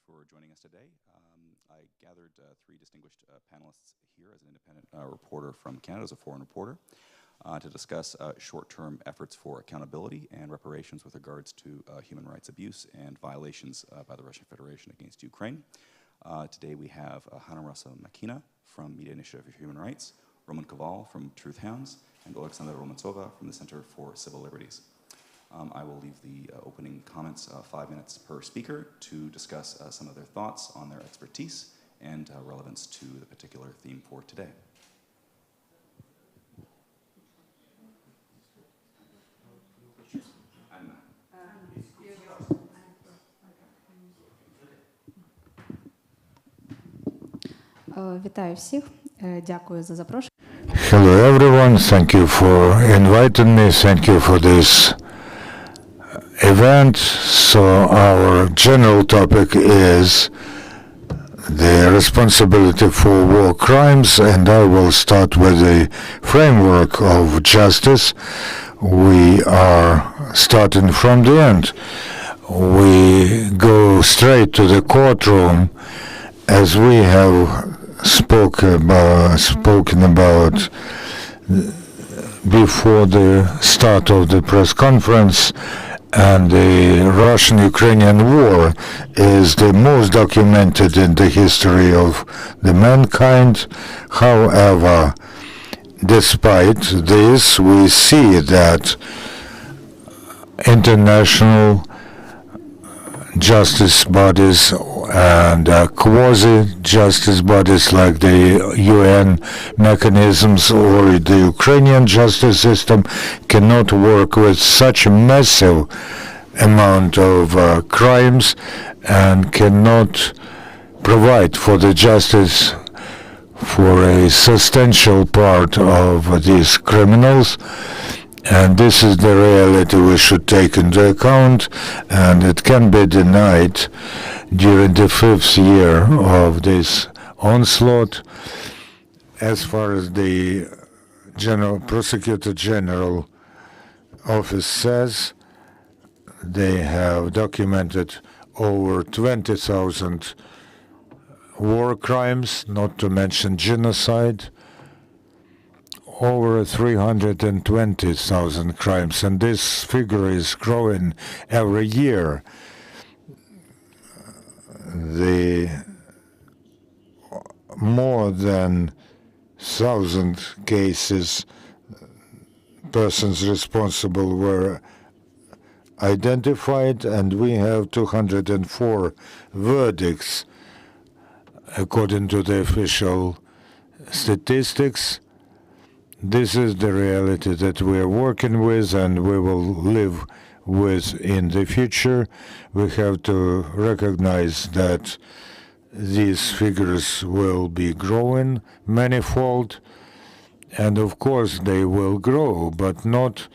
for joining us today. I gathered three distinguished panelists here as an independent reporter from Canada, as a foreign reporter, to discuss short-term efforts for accountability and reparations with regards to human rights abuse and violations by the Russian Federation against Ukraine. Today we have Hanna Rassakhamina from Media Initiative for Human Rights, Koval from Truth Hounds, and Oleksandra Romantsova from the Center for Civil Liberties. I will leave the opening comments 5 minutes per speaker to discuss some of their thoughts on their expertise and relevance to the particular theme for today. Вітаю всіх. Дякую за запрошення. Hello everyone, thank you for inviting me, thank you for this event. So our general topic is the responsibility for war crimes, and I will start with the framework of justice. We are starting from the end. We go straight to the courtroom, as we have spoken about before the start of the press conference, and the Russian-Ukrainian war is the most documented in the history of the mankind. However, despite this, we see that international justice bodies and quasi-justice bodies like the UN mechanisms or the Ukrainian justice system cannot work with such a massive amount of crimes and cannot provide for the justice for a substantial part of these criminals. And this is the reality we should take into account, and it can be denied during the 5th year of this onslaught. As far as the Prosecutor General Office says, they have documented over 20,000 war crimes, not to mention genocide, over 320,000 crimes, and this figure is growing every year. The more than 1,000 cases, persons responsible were identified, and we have 204 verdicts according to the official statistics. This is the reality that we are working with and we will live with in the future. We have to recognize that these figures will be growing manifold, and of course they will grow, but not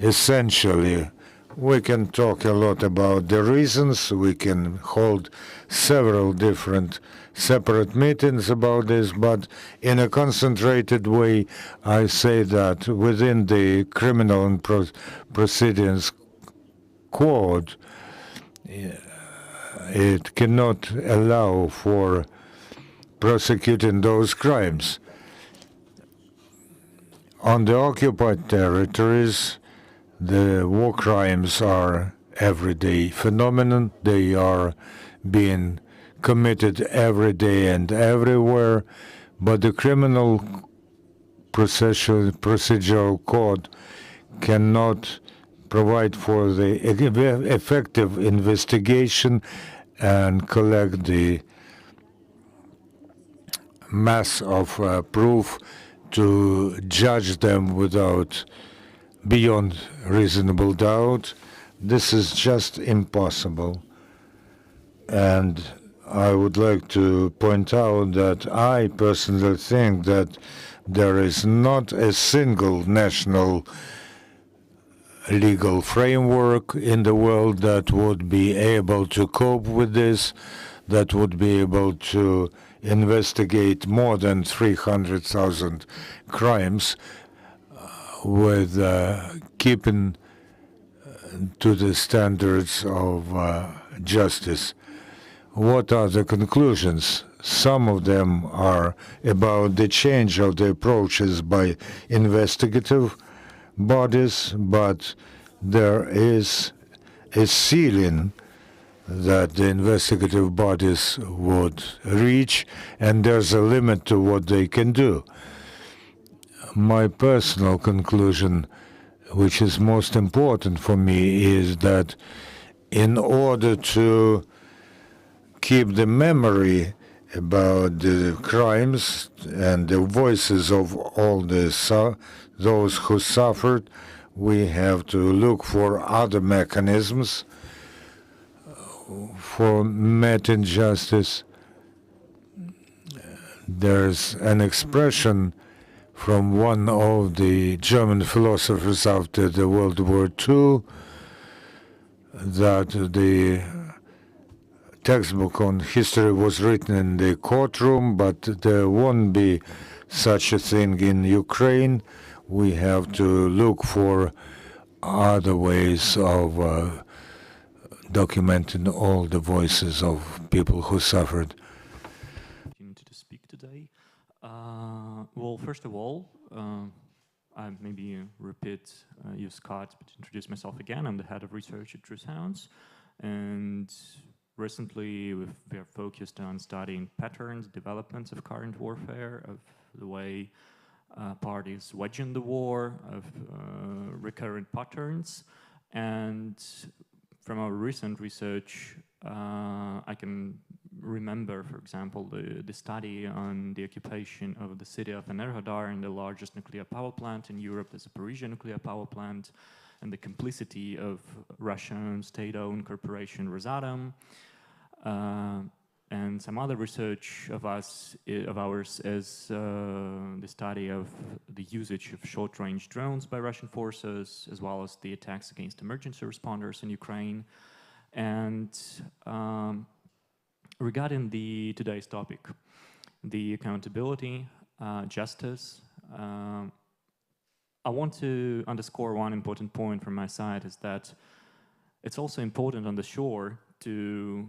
essentially. We can talk a lot about the reasons. We can hold several different separate meetings about this, but in a concentrated way, I say that within the Criminal and Proceedings Code, it cannot allow for prosecuting those crimes. On the occupied territories, the war crimes are everyday phenomenon. They are being committed every day and everywhere, but the Criminal Procedural Code cannot provide for the effective investigation and collect the mass of proof to judge them beyond reasonable doubt. This is just impossible. And I would like to point out that I personally think that there is not a single national legal framework in the world that would be able to cope with this, that would be able to investigate more than 300,000 crimes with keeping to the standards of justice. What are the conclusions? Some of them are about the change of the approaches by investigative bodies, but there is a ceiling that the investigative bodies would reach, and there's a limit to what they can do. My personal conclusion, which is most important for me, is that in order to keep the memory about the crimes and the voices of all those who suffered, we have to look for other mechanisms for meeting justice. There's an expression from one of the German philosophers after the World War II that the textbook on history was written in the courtroom, but there won't be such a thing in Ukraine. We have to look for other ways of documenting all the voices of people who suffered. To speak today. Well, first of all, I maybe use Scott, but introduce myself again. I'm the head of research at Truth Hounds, and recently we are focused on studying patterns, developments of current warfare, of the way parties wedge in the war, of recurrent patterns, and from our recent research, I can remember, for example, the study on the occupation of the city of Enerhodar and the largest nuclear power plant in Europe, the Zaporizhzhia nuclear power plant, and the complicity of Russian state-owned corporation Rosatom, and some other research of ours is the study of the usage of short-range drones by Russian forces, as well as the attacks against emergency responders in Ukraine. And regarding today's topic, the accountability, justice, I want to underscore one important point from my side, is that it's also important on the shore to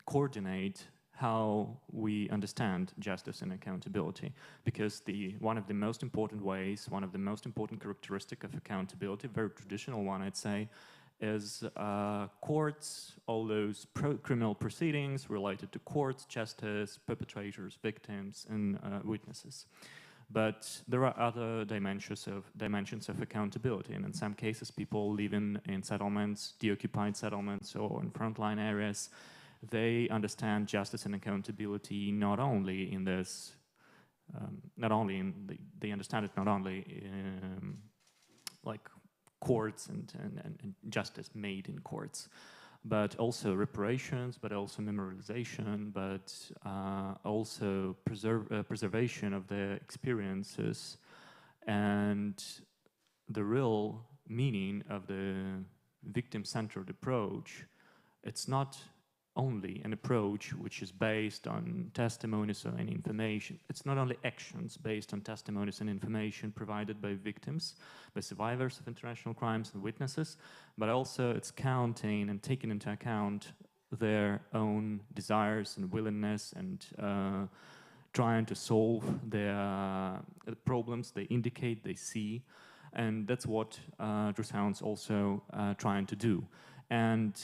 coordinate how we understand justice and accountability, because one of the most important ways, one of the most important characteristics of accountability, very traditional one, I'd say, is courts, all those criminal proceedings related to courts, justice, perpetrators, victims, and witnesses. But there are other dimensions of accountability, and in some cases, people living in settlements, deoccupied settlements, or in frontline areas, they understand justice and accountability not only in this, they understand it not only like courts and justice made in courts, but also reparations, but also memorialization, but also preservation of the experiences and the real meaning of the victim-centered approach. It's not only an approach which is based on testimonies or any information. It's not only actions based on testimonies and information provided by victims, by survivors of international crimes and witnesses, but also it's counting and taking into account their own desires and willingness and trying to solve their problems they indicate, they see. And that's what Truth Hounds also trying to do. And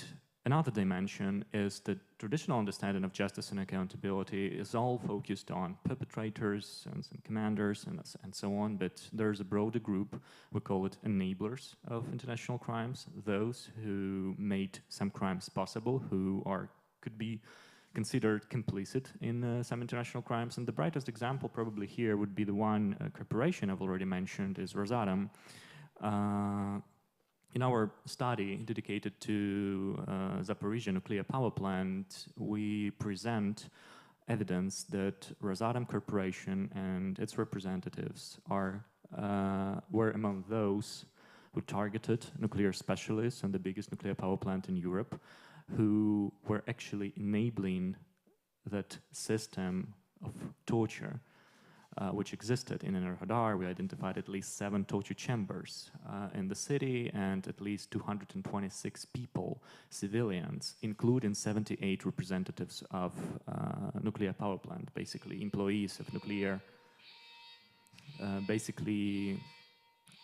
another dimension is the traditional understanding of justice and accountability is all focused on perpetrators and commanders and so on, but there's a broader group, we call it enablers of international crimes, those who made some crimes possible, who could be considered complicit in some international crimes. And the brightest example probably here would be the one corporation I've already mentioned, is Rosatom. In our study dedicated to Zaporizhzhia nuclear power plant, we present evidence that Rosatom Corporation and its representatives were among those who targeted nuclear specialists and the biggest nuclear power plant in Europe, who were actually enabling that system of torture. which existed in Enerhodar. We identified at least 7 torture chambers in the city and at least 226 people, civilians, including 78 representatives of nuclear power plant, basically employees of nuclear,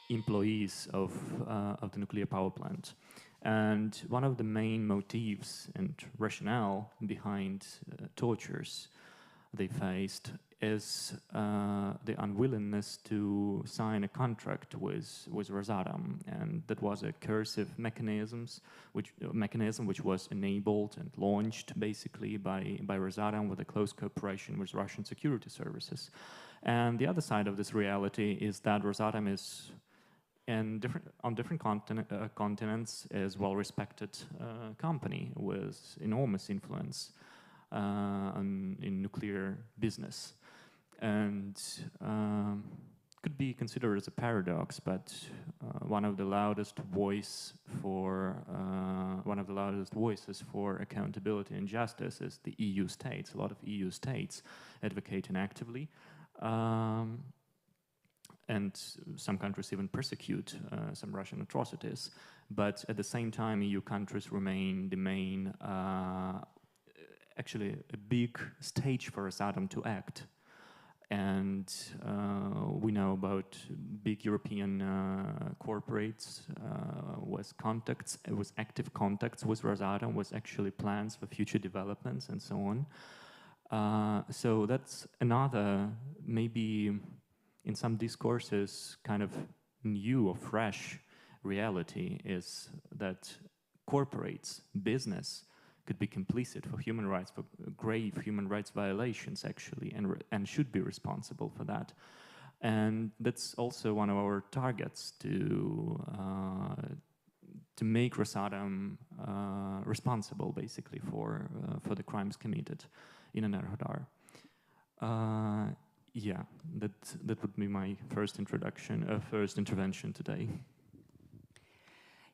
employees of the nuclear power plant. And one of the main motives and rationale behind tortures they faced is the unwillingness to sign a contract with Rosatom, and that was a coercive mechanism which was enabled and launched basically by Rosatom with a close cooperation with Russian security services. And the other side of this reality is that Rosatom is on different continents is well-respected company with enormous influence in nuclear business, and could be considered as a paradox. But one of the loudest voices for accountability and justice is the EU states. A lot of EU states advocating actively. And some countries even persecute some Russian atrocities. But at the same time, EU countries remain the main, actually a big stage for Rosatom to act. And we know about big European corporates with active contacts with Rosatom, with actually plans for future developments and so on. So that's another, maybe in some discourses, kind of new or fresh reality, is that corporates, business, could be complicit for human rights, for grave human rights violations, actually, and should be responsible for that. And that's also one of our targets, to make Rosatom responsible, basically, for the crimes committed in Enerhodar. Yeah, that would be my first intervention today.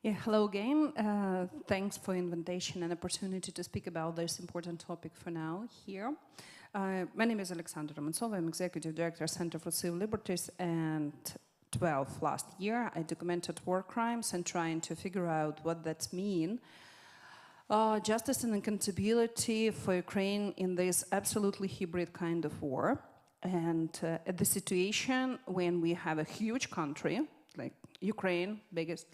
Yeah, hello again. Thanks for invitation and opportunity to speak about this important topic for now here. My name is Oleksandra Romantsova. I'm Executive Director, Center for Civil Liberties, and last year I documented war crimes and trying to figure out what that means. Justice and accountability for Ukraine in this absolutely hybrid kind of war. And at the situation when we have a huge country, like Ukraine,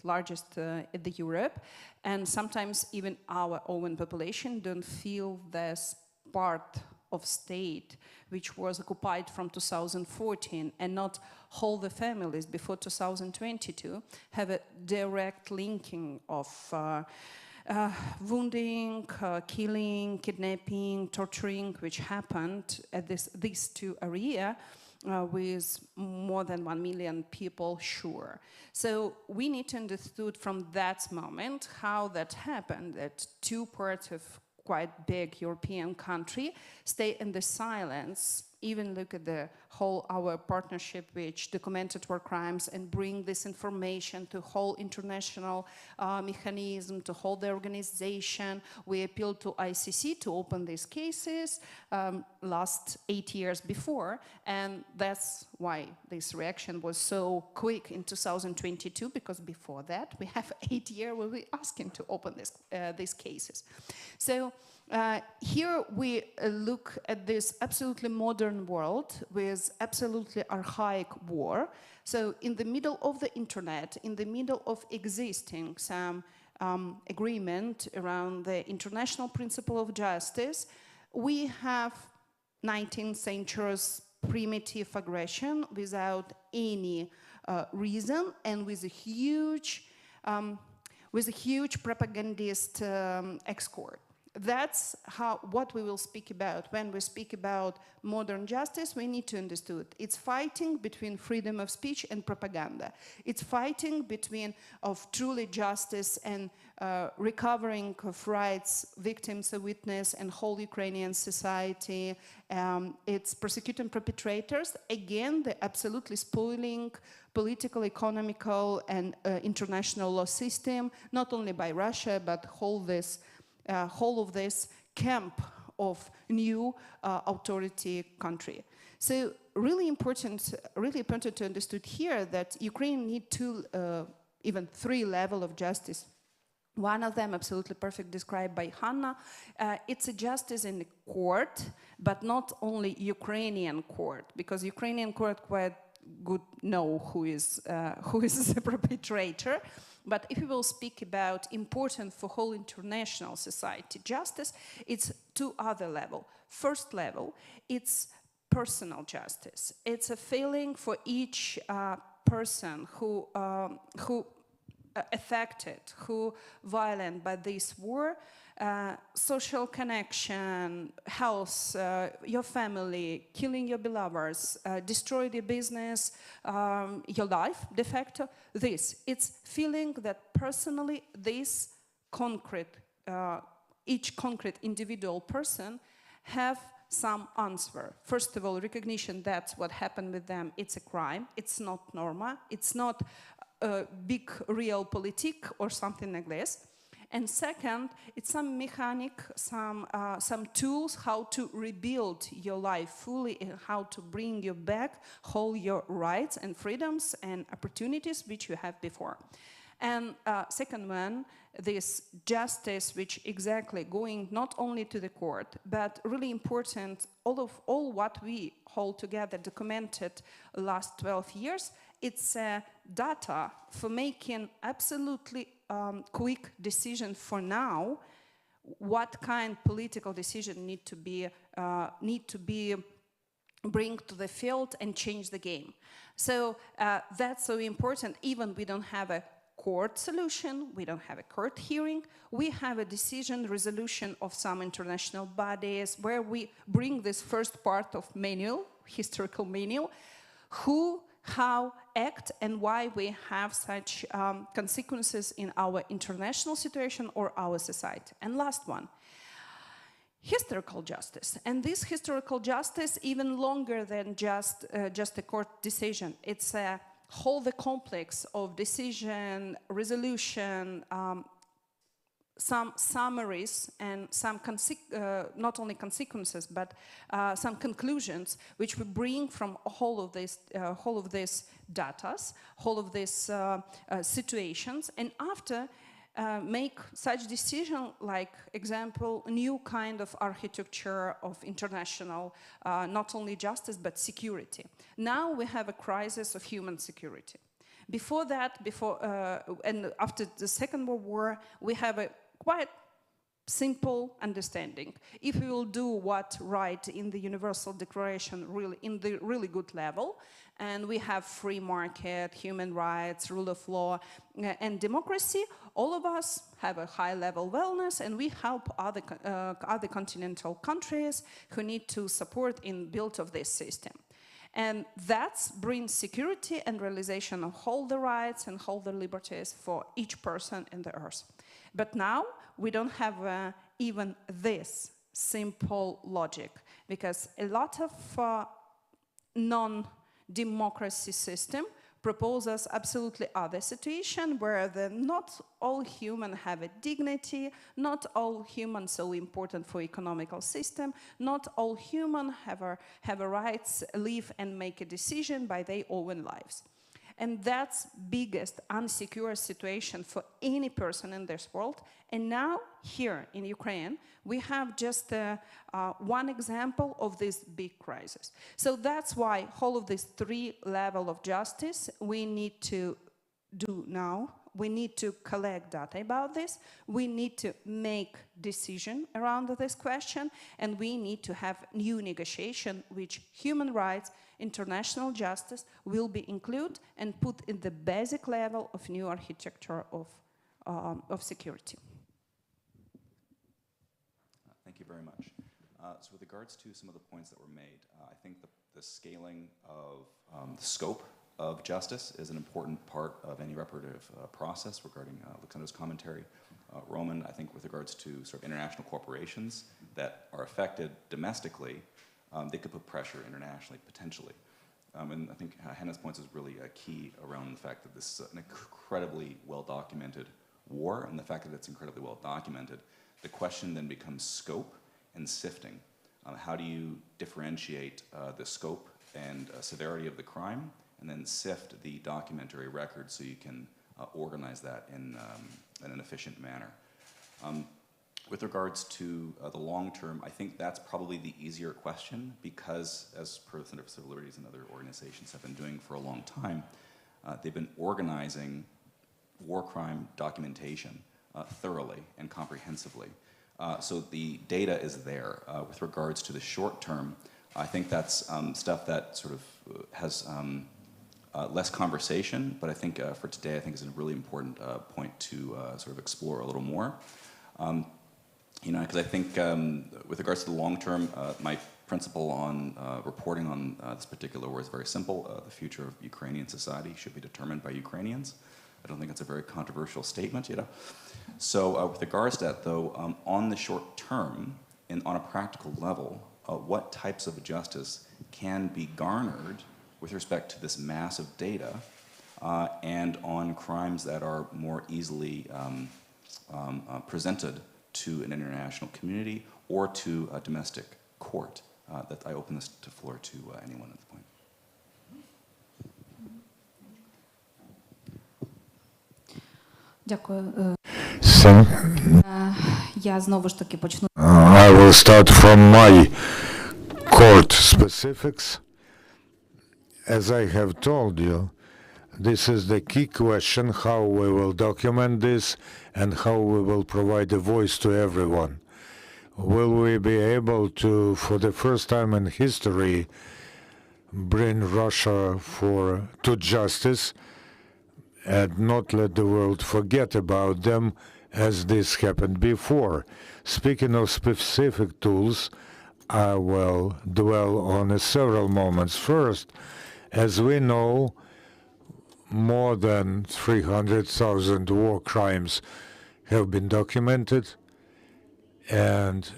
largest in the Europe, and sometimes even our own population don't feel this part of state which was occupied from 2014, and not all the families before 2022 have a direct linking of wounding, killing, kidnapping, torturing, which happened at these two areas with more than 1 million people, sure. So we need to understand from that moment how that happened, that two parts of quite big European country stay in the silence, even look at the whole our partnership which documented war crimes and bring this information to whole international mechanism, to hold the organization. We appealed to ICC to open these cases last 8 years before, and that's why this reaction was so quick in 2022, because before that we have 8 years where we're asking to open these cases. So here we look at this absolutely modern world with absolutely archaic war. So in the middle of the internet, in the middle of existing some agreement around the international principle of justice, we have 19th century's primitive aggression without any reason, and with a huge propagandist escort. That's what we will speak about. When we speak about modern justice, we need to understand it's fighting between freedom of speech and propaganda. It's fighting between of truly justice and recovering of rights, victims, a witness, and whole Ukrainian society. It's prosecuting perpetrators. Again, they're absolutely spoiling political, economical, and international law system, not only by Russia, but whole of this camp of new authority country. So really important to understand here that Ukraine need two, even three levels of justice. One of them, absolutely perfect, described by Hanna. It's a justice in the court, but not only Ukrainian court, because Ukrainian court quite good know who is the perpetrator. But if we will speak about important for whole international society justice, it's two other levels. First level, it's personal justice. It's a feeling for each person who affected, who violent by this war, social connection, health, your family, killing your beloveds, destroy your business, your life, de facto. It's feeling that personally this concrete, each concrete individual person have some answer. First of all, recognition that what happened with them, it's a crime, it's not normal, it's not a big real politic or something like this. And second, it's some mechanic, some tools how to rebuild your life fully and how to bring you back all your rights and freedoms and opportunities which you have before. And second one, this justice, which exactly going not only to the court, but really important, all what we hold together documented last 12 years, it's data for making absolutely quick decision for now, what kind of political decision need to be bring to the field and change the game. So that's so important. Even we don't have a court solution, we don't have a court hearing, we have a decision resolution of some international bodies where we bring this first part of manual, historical manual, who, how act and why we have such consequences in our international situation or our society. And last one, historical justice. And this historical justice even longer than just a court decision. It's a whole the complex of decision, resolution, some summaries and some not only consequences but some conclusions which we bring from all of this data, all of these situations, and after make such decision like example new kind of architecture of international not only justice but security. Now we have a crisis of human security. Before that, and after the Second World War, we have a quite simple understanding. If we will do what right in the Universal Declaration, really in the really good level, and we have free market, human rights, rule of law, and democracy, all of us have a high level wellness, and we help other continental countries who need to support in build of this system. And that brings security and realization of all the rights and all the liberties for each person in the earth. But now we don't have even this simple logic, because a lot of non-democracy system proposes absolutely other situation where not all humans have a dignity, not all humans so important for economical system, not all humans have a rights live and make a decision by their own lives. And that's biggest unsecure situation for any person in this world. And now here in Ukraine, we have just one example of this big crisis. So that's why all of these three levels of justice we need to do now. We need to collect data about this. We need to make decision around this question, and we need to have new negotiation which human rights, international justice will be included and put in the basic level of new architecture of security. Thank you very much. So with regards to some of the points that were made, I think the scaling of the scope of justice is an important part of any reparative process regarding Oleksandra's commentary. Roman, I think with regards to sort of international corporations that are affected domestically, they could put pressure internationally, potentially. And I think Hanna's points is really key around the fact that this is an incredibly well-documented war, and the fact that it's incredibly well-documented. The question then becomes scope and sifting. How do you differentiate the scope and severity of the crime, and then sift the documentary record so you can organize that in an efficient manner? With regards to the long term, I think that's probably the easier question because, as per the Center for Civil Liberties and other organizations have been doing for a long time, they've been organizing war crime documentation thoroughly and comprehensively. So the data is there. With regards to the short term, I think that's stuff that sort of has less conversation, but I think for today, I think is a really important point to sort of explore a little more. Because I think with regards to the long term, my principle on reporting on this particular war is very simple. The future of Ukrainian society should be determined by Ukrainians. I don't think it's a very controversial statement, So with regards to that, though, on the short term, and on a practical level, what types of justice can be garnered with respect to this massive data and on crimes that are more easily presented to an international community or to a domestic court? That I open this to floor to anyone at the point. Дякую. Я знову ж таки почну. I will start from my court specifics. As I have told you, this is the key question, how we will document this and how we will provide a voice to everyone. Will we be able to, for the first time in history, bring Russia to justice and not let the world forget about them as this happened before? Speaking of specific tools, I will dwell on several moments. First, as we know, more than 300,000 war crimes have been documented, and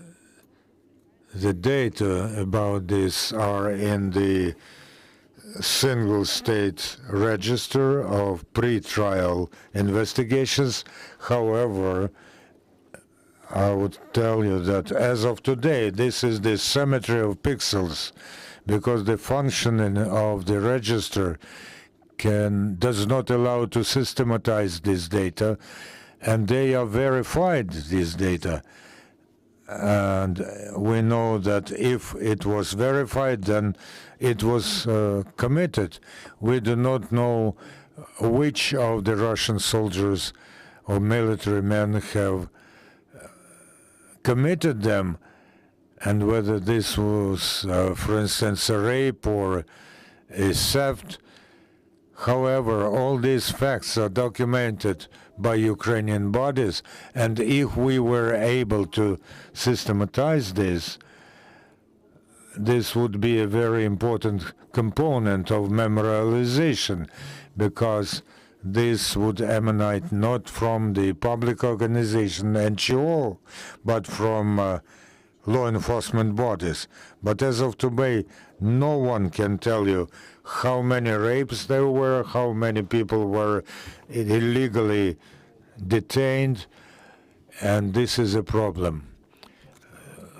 the data about this are in the single state register of pre-trial investigations. However, I would tell you that as of today, this is the symmetry of pixels, because the functioning of the register does not allow to systematize this data, and they are verified, this data. And we know that if it was verified, then it was committed. We do not know which of the Russian soldiers or military men have committed them, and whether this was, for instance, a rape or a theft. However, all these facts are documented by Ukrainian bodies, and if we were able to systematize this, this would be a very important component of memorialization, because this would emanate not from the public organization NGO, but from law enforcement bodies. But as of today, no one can tell you how many rapes there were, how many people were illegally detained, and this is a problem.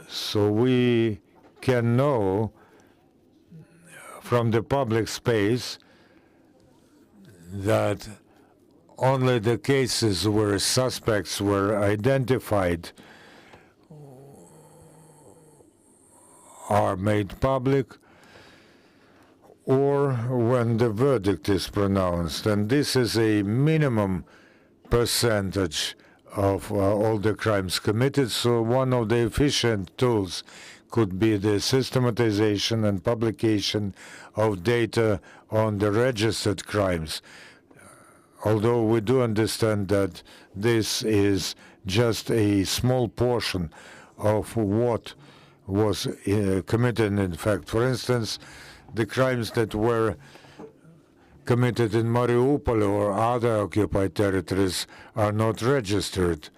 So we can know from the public space that only the cases where suspects were identified are made public, or when the verdict is pronounced. And this is a minimum percentage of all the crimes committed. So one of the efficient tools could be the systematization and publication of data on the registered crimes. Although we do understand that this is just a small portion of what was committed. In fact, for instance, the crimes that were committed in Mariupol or other occupied territories are not registered.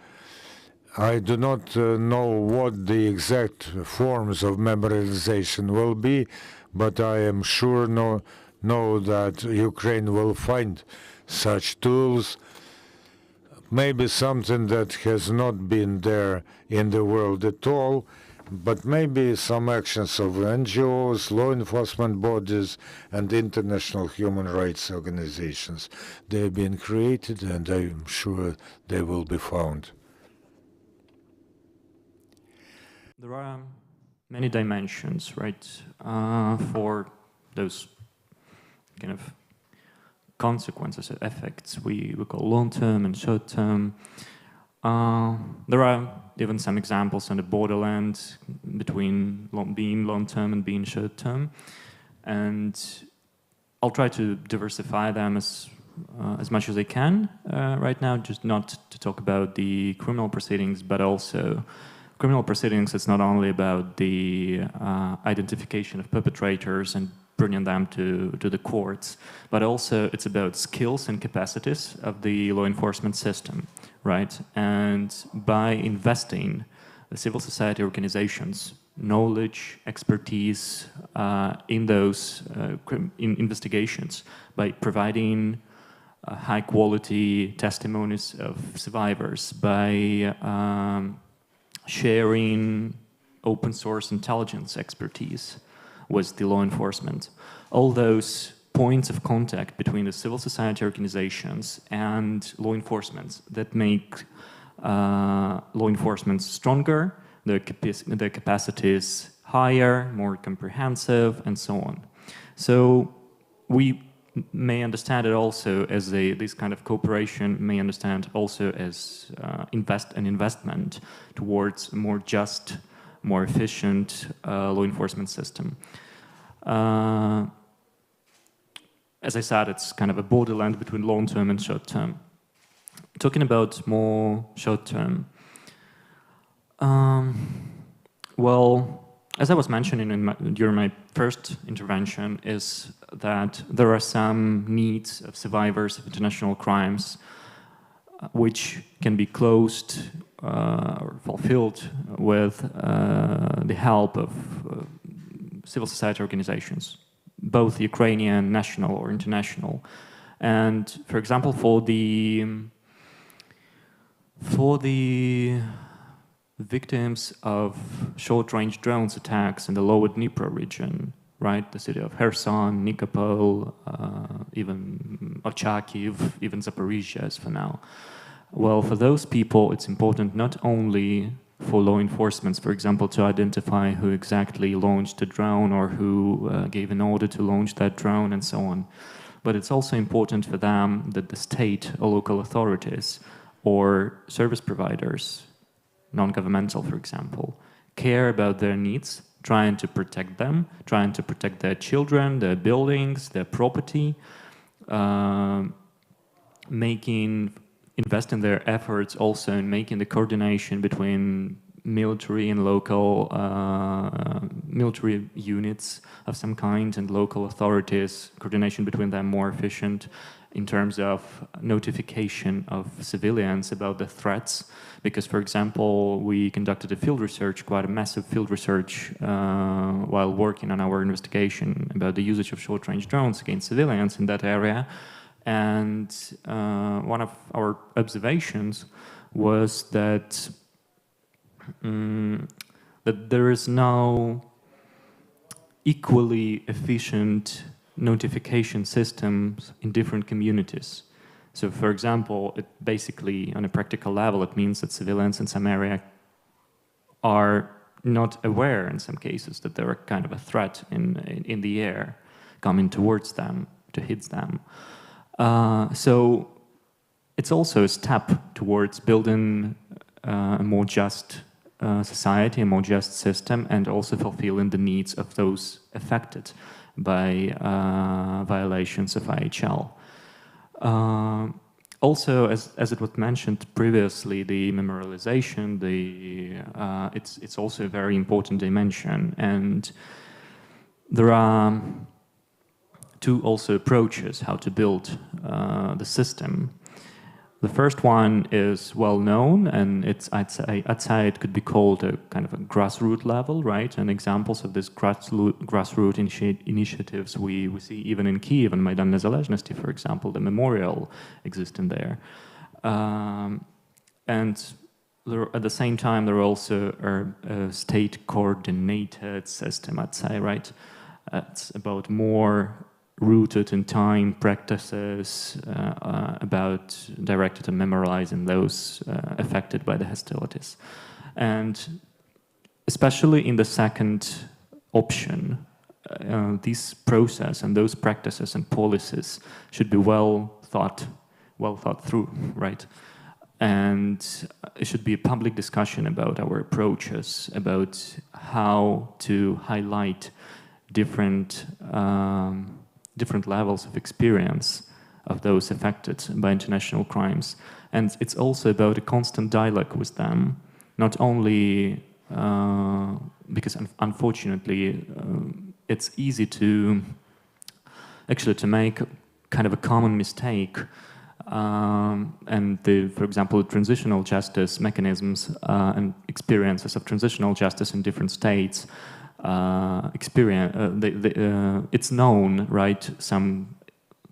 I do not know what the exact forms of memorialization will be, but I am sure know that Ukraine will find such tools, maybe something that has not been there in the world at all, but maybe some actions of NGOs, law enforcement bodies, and international human rights organizations. They've been created, and I'm sure they will be found. There are many dimensions, right, for those kind of consequences, effects we call long-term and short-term. There are even some examples on the borderland between being long-term and being short-term, and I'll try to diversify them as much as I can right now, just not to talk about the criminal proceedings, but also criminal proceedings. It's not only about the identification of perpetrators and bringing them to the courts, but also it's about skills and capacities of the law enforcement system, right? And by investing the civil society organizations knowledge, expertise in those in investigations, by providing high quality testimonies of survivors, by sharing open source intelligence expertise with the law enforcement. All those points of contact between the civil society organizations and law enforcement that make law enforcement stronger, their capacities higher, more comprehensive, and so on. So we may understand it also as this kind of cooperation may understand also as an investment towards a more just, more efficient law enforcement system. As I said, it's kind of a borderland between long-term and short-term. Talking about more short-term, well, as I was mentioning during my first intervention, is that there are some needs of survivors of international crimes which can be closed or fulfilled with the help of civil society organizations, both Ukrainian, national or international. And for example, for the victims of short-range drones attacks in the lower Dnipro region, right? The city of Kherson, Nikopol, even Ochakiv, even Zaporizhia as for now. Well, for those people, it's important not only for law enforcement, for example, to identify who exactly launched the drone or who gave an order to launch that drone and so on. But it's also important for them that the state or local authorities or service providers, non-governmental, for example, care about their needs, trying to protect them, trying to protect their children, their buildings, their property, investing their efforts also in making the coordination between military and local military units of some kind and local authorities, coordination between them more efficient in terms of notification of civilians about the threats. Because, for example, we conducted a field research, quite a massive field research while working on our investigation about the usage of short-range drones against civilians in that area. And one of our observations was that that there is no equally efficient notification systems in different communities. So, for example, it basically, on a practical level, it means that civilians in some area are not aware, in some cases, that there are kind of a threat in the air coming towards them, to hit them. So it's also a step towards building a more just society, a more just system, and also fulfilling the needs of those affected by violations of IHL. Also, as it was mentioned previously, the memorialization, it's also a very important dimension, and there are two also approaches how to build the system. The first one is well known, and I'd say it could be called a kind of a grassroots level, right? And examples of this grassroots initiatives we see even in Kyiv and Maidan Nezalezhnosti, for example, the memorial existing there. And at the same time, there are also a state-coordinated system, I'd say, right? It's about more rooted in time practices about directed and memorializing those affected by the hostilities. And especially in the second option, this process and those practices and policies should be well thought through, right? And it should be a public discussion about our approaches, about how to highlight different levels of experience of those affected by international crimes. And it's also about a constant dialogue with them, not only because unfortunately it's easy to make kind of a common mistake. And for example, transitional justice mechanisms and experiences of transitional justice in different states, it's known, right?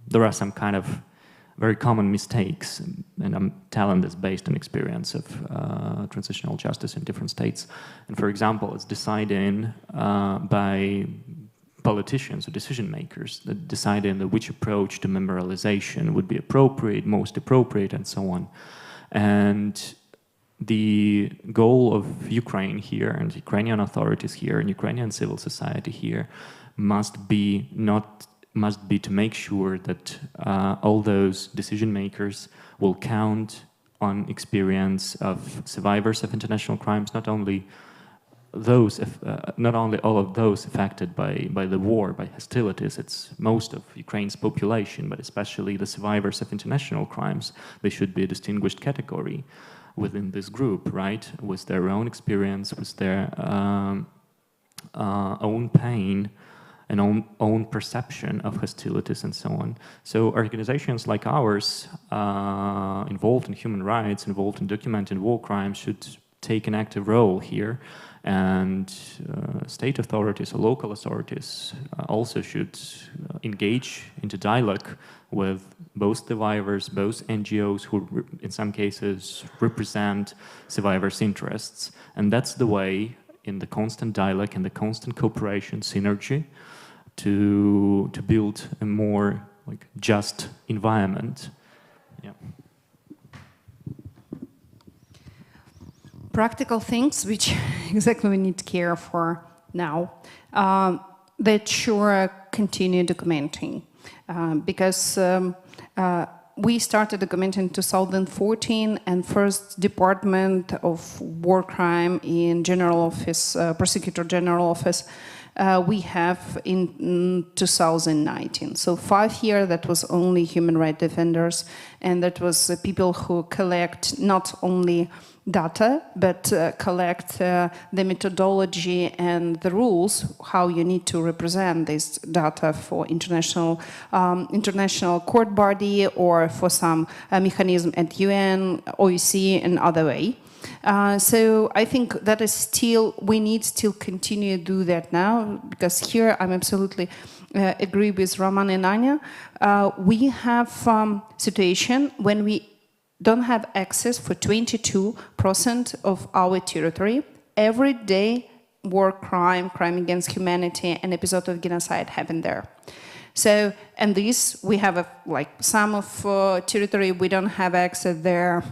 There are some kind of very common mistakes, and I'm telling this based on experience of transitional justice in different states. And for example, it's decided by politicians or decision makers that decide on which approach to memorialization would be appropriate, most appropriate, and so on. And the goal of Ukraine here and Ukrainian authorities here and Ukrainian civil society here must be to make sure that all those decision makers will count on experience of survivors of international crimes, not only all of those affected by the war, by hostilities. It's most of Ukraine's population, but especially the survivors of international crimes. They should be a distinguished category within this group, right? With their own experience, with their own pain and own perception of hostilities and so on. So organizations like ours, involved in human rights, involved in documenting war crimes, should take an active role here. And state authorities or local authorities also should engage into dialogue with both survivors, both NGOs who in some cases represent survivors' interests. And that's the way, in the constant dialogue and the constant cooperation, synergy, to build a more just environment. Yeah. Practical things which exactly we need to care for now, that sure continue documenting, because we started documenting in 2014, and first Department of War Crime in General Office, Prosecutor General Office, we have in 2019. So 5 years, that was only human rights defenders, and that was people who collect not only data, but collect the methodology and the rules, how you need to represent this data for international court body or for some mechanism at UN, OEC, and other way. So I think that is still, we need still continue to do that now, because here I'm absolutely agree with Roman and Anya. We have situation when we don't have access for 22% of our territory. Every day, war crime, crime against humanity, and episode of genocide happen there. So, and this, we have some of territory we don't have access there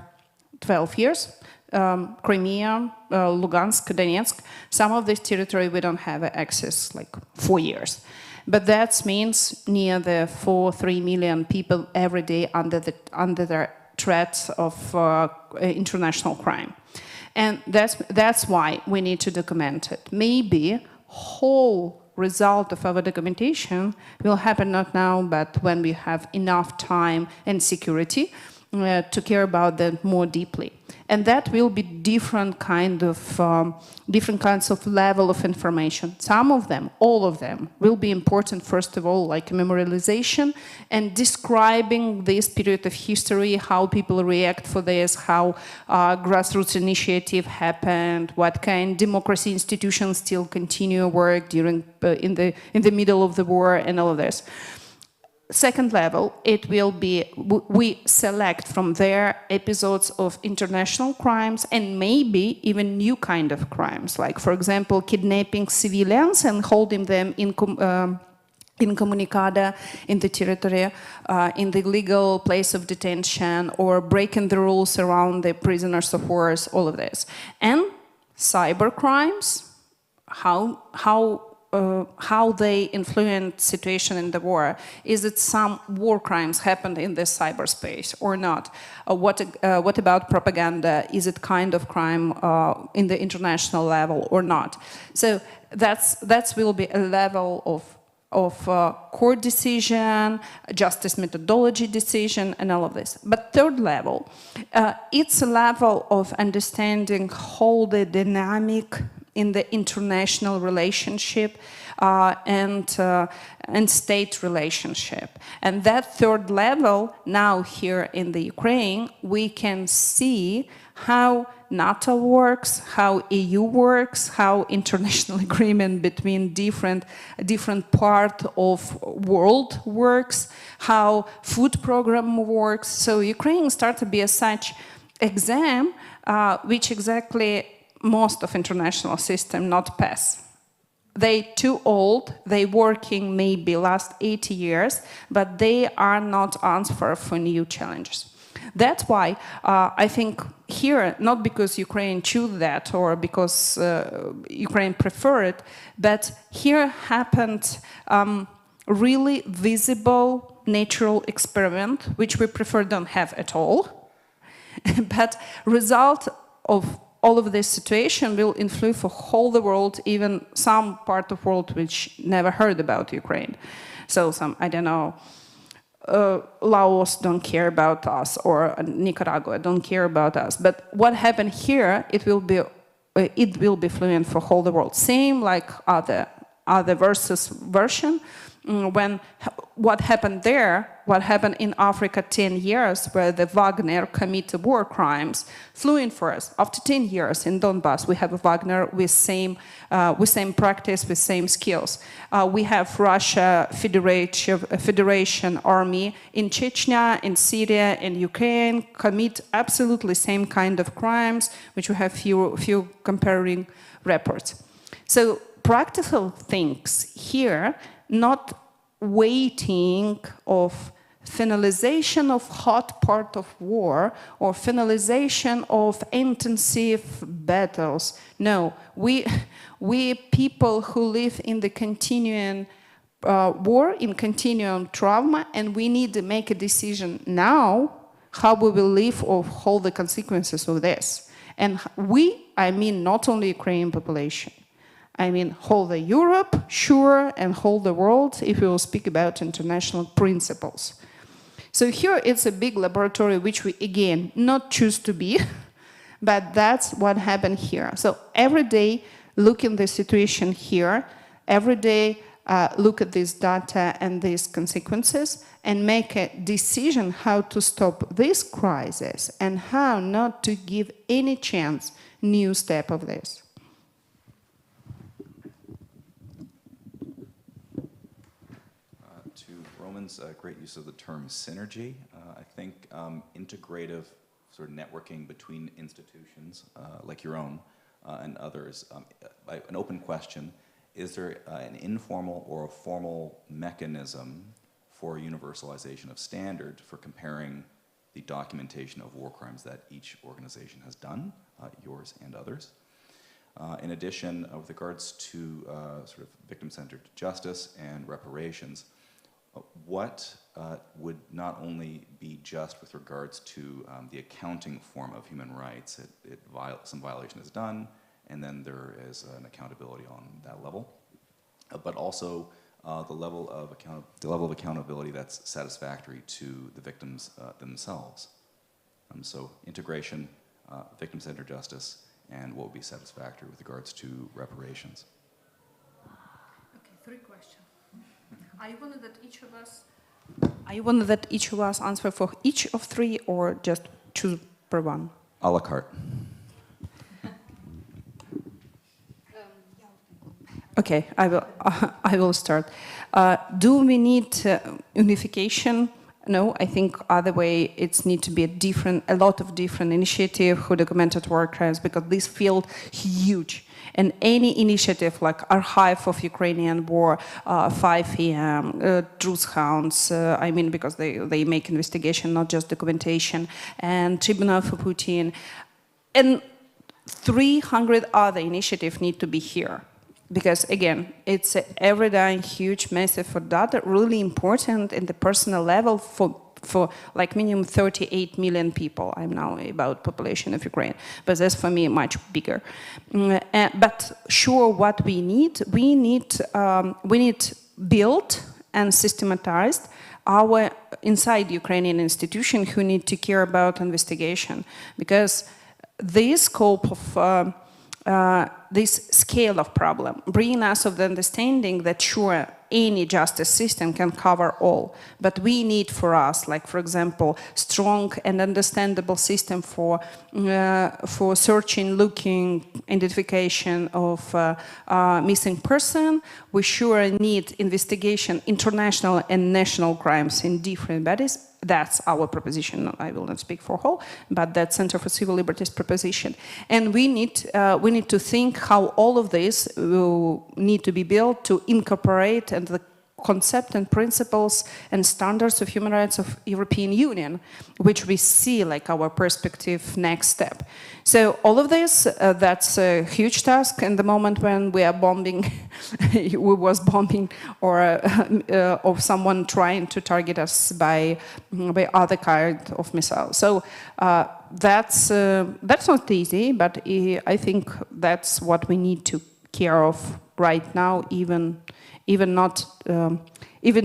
12 years. Crimea, Lugansk, Donetsk, some of this territory we don't have access 4 years. But that means near the 3 million people every day under the threat of international crime. And that's why we need to document it. Maybe whole result of our documentation will happen not now, but when we have enough time and security to care about that more deeply. And that will be different kinds of level of information. Some of them, all of them, will be important, first of all, like memorialization and describing this period of history, how people react for this, how grassroots initiative happened, what kind of democracy institutions still continue work during in the middle of the war, and all of this. second level, it will be, we select from there episodes of international crimes and maybe even new kind of crimes, like, for example, kidnapping civilians and holding them in comunicada, in the territory, in the legal place of detention, or breaking the rules around the prisoners of war, all of this. And cyber crimes, how they influence situation in the war. Is it some war crimes happened in this cyberspace or not? What about propaganda? Is it kind of crime in the international level or not? So that will be a level of court decision, justice methodology decision, and all of this. But third level, it's a level of understanding how the dynamic in the international relationship and state relationship. And that third level, now here in the Ukraine, we can see how NATO works, how EU works, how international agreement between different part of world works, how food program works. So Ukraine starts to be a such exam which exactly most of international system not pass. They too old, they working maybe last 80 years, but they are not answer for new challenges. That's why I think here, not because Ukraine choose that or because Ukraine prefer it, but here happened really visible natural experiment, which we prefer don't have at all. But result of all of this situation will influence for whole the world, even some part of the world which never heard about Ukraine. So some, I don't know, Laos don't care about us, or Nicaragua don't care about us. But what happened here, it will be fluent for whole the world. Same like other version. When what happened there, what happened in Africa 10 years, where the Wagner committed war crimes, flew in for us. After 10 years in Donbass, we have a Wagner with same practice, with same skills. We have Russia Federation Army in Chechnya, in Syria, in Ukraine, commit absolutely same kind of crimes, which we have few comparing reports. So practical things here, not waiting of finalization of hot part of war or finalization of intensive battles. No, we people who live in the continuing war, in continuing trauma, and we need to make a decision now how we will live or all the consequences of this. And we, I mean not only Ukrainian population, I mean, whole the Europe, sure, and whole the world, if we will speak about international principles. So here it's a big laboratory, which we, again, not choose to be, but that's what happened here. So every day, look in the situation here, every day, look at this data and these consequences, and make a decision how to stop this crisis and how not to give any chance new step of this. Great use of the term synergy. I think integrative sort of networking between institutions like your own and others. An open question, is there an informal or a formal mechanism for universalization of standard for comparing the documentation of war crimes that each organization has done, yours and others? In addition, with regards to sort of victim-centered justice and reparations, what would not only be just with regards to the accounting form of human rights, some violation is done, and then there is an accountability on that level, but also the level of accountability that's satisfactory to the victims themselves. So integration, victim-centered justice, and what would be satisfactory with regards to reparations. Okay, 3 questions. I wanted that each of us answer for each of 3 or just choose per one? A la carte. Okay, I will. I will start. Do we need unification? No, I think other way it's need to be a lot of different initiative who documented war crimes, because this field huge. And any initiative like Archive of Ukrainian War, 5 Truth Hounds, I mean, because they make investigation, not just documentation, and Tribunal for Putin, and 300 other initiatives need to be here. Because again, it's everyday huge, massive for data, really important in the personal level for like minimum 38 million people. I'm now about population of Ukraine, but that's for me much bigger. But sure, what we need built and systematized our inside Ukrainian institution who need to care about investigation, because this scope of this scale of problem, bringing us of the understanding that sure, any justice system can cover all, but we need for us, like for example, strong and understandable system for searching, looking, identification of missing person. We sure need investigation, international and national crimes in different bodies. That's our proposition. I will not speak for whole, but that's Center for Civil Liberties proposition. And we need to think how all of this will need to be built to incorporate and the concept and principles and standards of human rights of European Union, which we see like our perspective next step. So all of this, that's a huge task. In the moment when we are bombing, we was bombing or someone trying to target us by other kind of missile. So that's not easy, but I think that's what we need to care of right now, even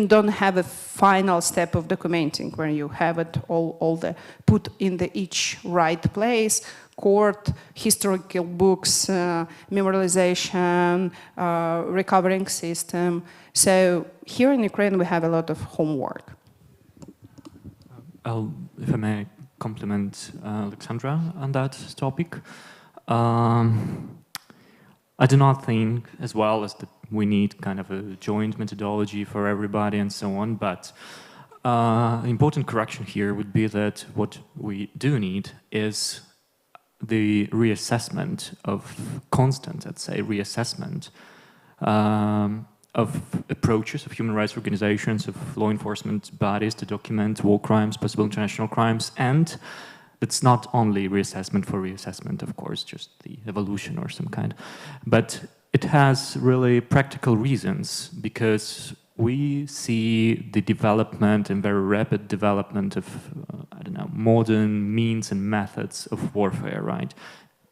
don't have a final step of documenting where you have it all the put in the each right place, court, historical books, memorialization, recovering system. So here in Ukraine we have a lot of homework. If I may compliment Oleksandra on that topic. I do not think, as well as we need kind of a joint methodology for everybody and so on, but an important correction here would be that what we do need is the reassessment of constant, let's say, reassessment of approaches of human rights organizations, of law enforcement bodies to document war crimes, possible international crimes, and it's not only reassessment for reassessment, of course, just the evolution or some kind, but it has really practical reasons, because we see the development and very rapid development of, I don't know, modern means and methods of warfare, right?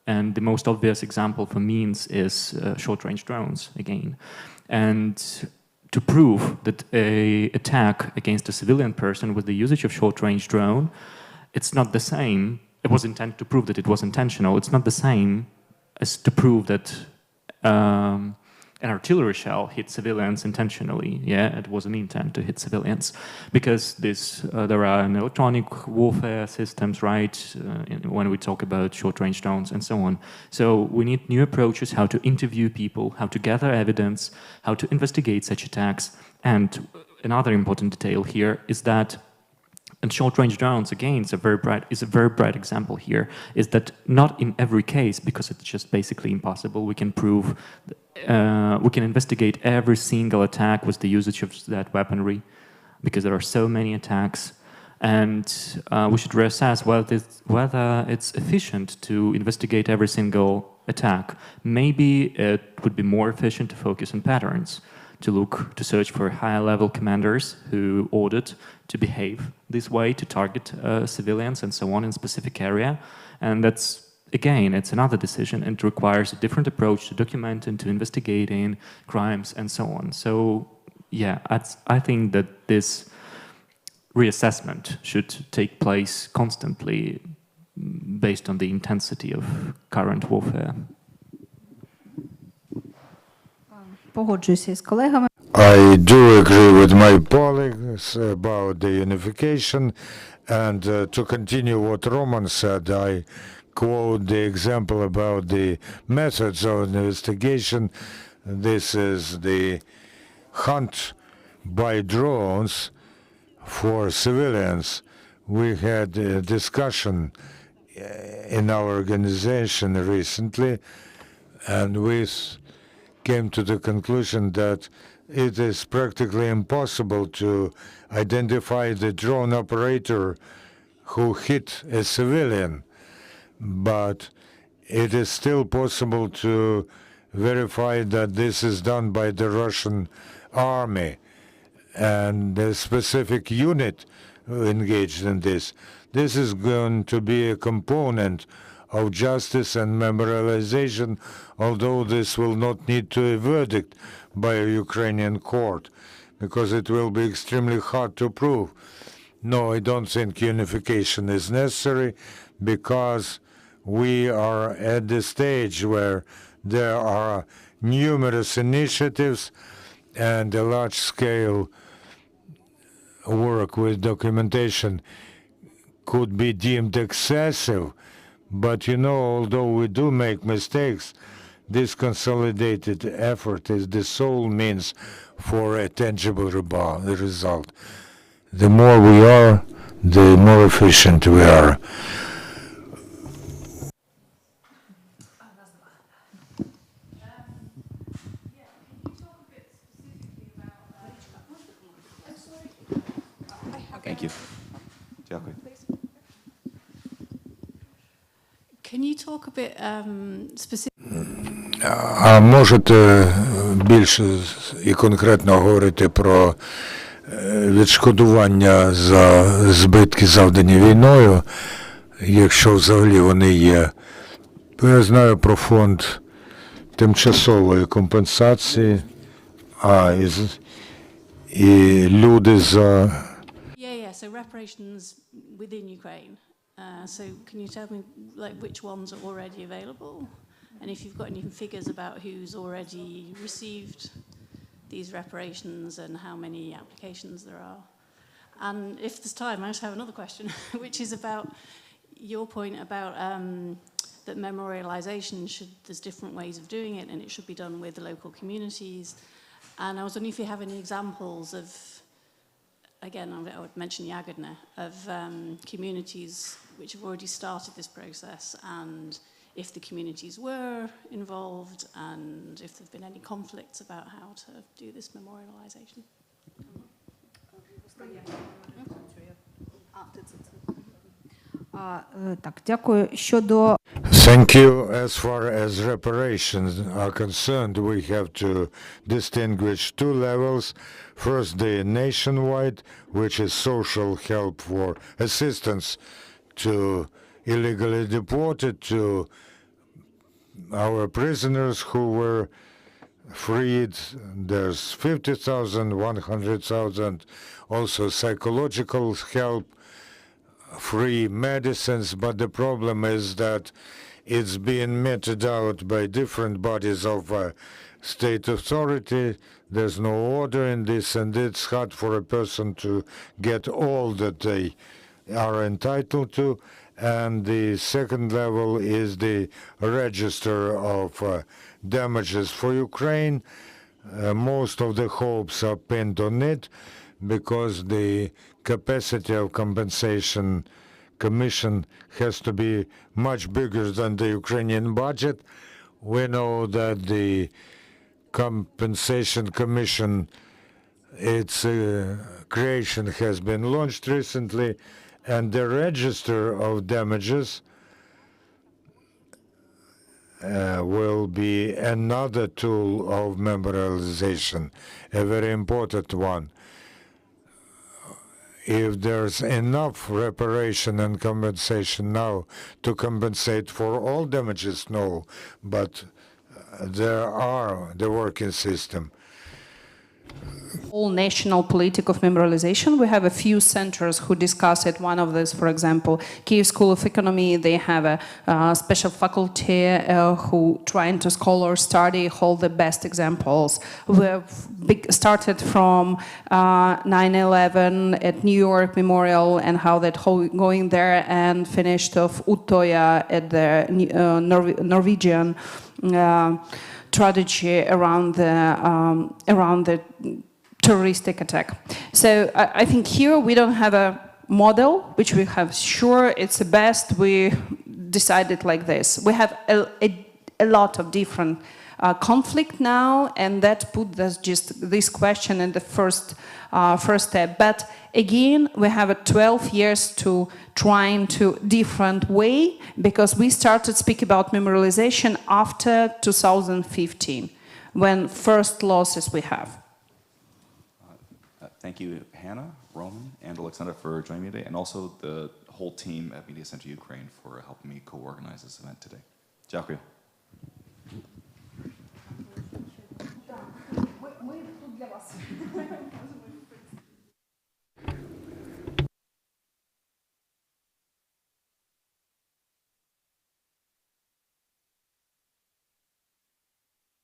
And the most obvious example for means is short-range drones, again. And to prove that an attack against a civilian person with the usage of short-range drone, it's not the same. It was intended to prove that it was intentional. It's not the same as to prove that an artillery shell hit civilians intentionally. Yeah, it was an intent to hit civilians, because there are electronic warfare systems, right? When we talk about short-range drones and so on. So we need new approaches: how to interview people, how to gather evidence, how to investigate such attacks. And another important detail here is that. And short-range drones, again, is a very bright example here, is that not in every case, because it's just basically impossible, we can prove, we can investigate every single attack with the usage of that weaponry, because there are so many attacks. And we should reassess whether it's efficient to investigate every single attack. Maybe it would be more efficient to focus on patterns, to search for higher-level commanders who ordered to behave this way, to target civilians and so on in a specific area. And that's, again, it's another decision, and it requires a different approach to documenting, to investigating crimes and so on. So, yeah, I think that this reassessment should take place constantly based on the intensity of current warfare. I do agree with my colleagues about the unification, and to continue what Roman said, I quote the example about the methods of investigation. This is the hunt by drones for civilians. We had a discussion in our organization recently, and we came to the conclusion that it is practically impossible to identify the drone operator who hit a civilian, but it is still possible to verify that this is done by the Russian army and a specific unit engaged in this. This is going to be a component of justice and memorialization, although this will not need to a verdict by a Ukrainian court, because it will be extremely hard to prove. No, I don't think unification is necessary, because we are at the stage where there are numerous initiatives and a large-scale work with documentation could be deemed excessive. But you know, although we do make mistakes, this consolidated effort is the sole means for a tangible result. The more we are, the more efficient we are. Thank you. Дякую. Can you talk a bit specifically? А можете більше і конкретно говорити про відшкодування за збитки, завдані війною, якщо взагалі вони є? Я знаю про фонд тимчасової компенсації, і люди за... Yeah, so reparations within Ukraine. So can you tell me like which ones are already available? And if you've got any figures about who's already received these reparations and how many applications there are. And if there's time, I just have another question, which is about your point about that memorialization there's different ways of doing it and it should be done with the local communities. And I was wondering if you have any examples of, again, I would mention Yagodne, of communities which have already started this process, and if the communities were involved, and if there have been any conflicts about how to do this memorialization. Так, дякую. Щодо Thank you. As far as reparations are concerned, we have to distinguish two levels. First, the nationwide, which is social help for assistance to illegally deported, to our prisoners who were freed. There's 50,000, 100,000, also psychological help, free medicines, but the problem is that it's being meted out by different bodies of state authority. There's no order in this, and it's hard for a person to get all that they are entitled to. And the second level is the register of damages for Ukraine. Most of the hopes are pinned on it because the capacity of compensation commission has to be much bigger than the Ukrainian budget. We know that the compensation commission, its creation has been launched recently, and the register of damages will be another tool of memorialization, a very important one. If there's enough reparation and compensation now to compensate for all damages, no, but there are the working system. All national politic of memorialization. We have a few centers who discuss it. One of these, for example, Kyiv School of Economy, they have a special faculty who trying to scholar study all the best examples. We've started from 9/11 at New York Memorial and how that whole going there, and finished of Utøya at the Norwegian strategy around the terroristic attack. So I think here we don't have a model which we have sure it's the best. We decided like this. We have a lot of different conflict now, and that put us just this question in the first step. But again, we have a 12 years to trying to different way, because we started speak about memorialization after 2015, when first losses we have. Thank you, Hanna, Roman, and Oleksandra for joining me today, and also the whole team at Media Center Ukraine for helping me co-organize this event today. Дякую.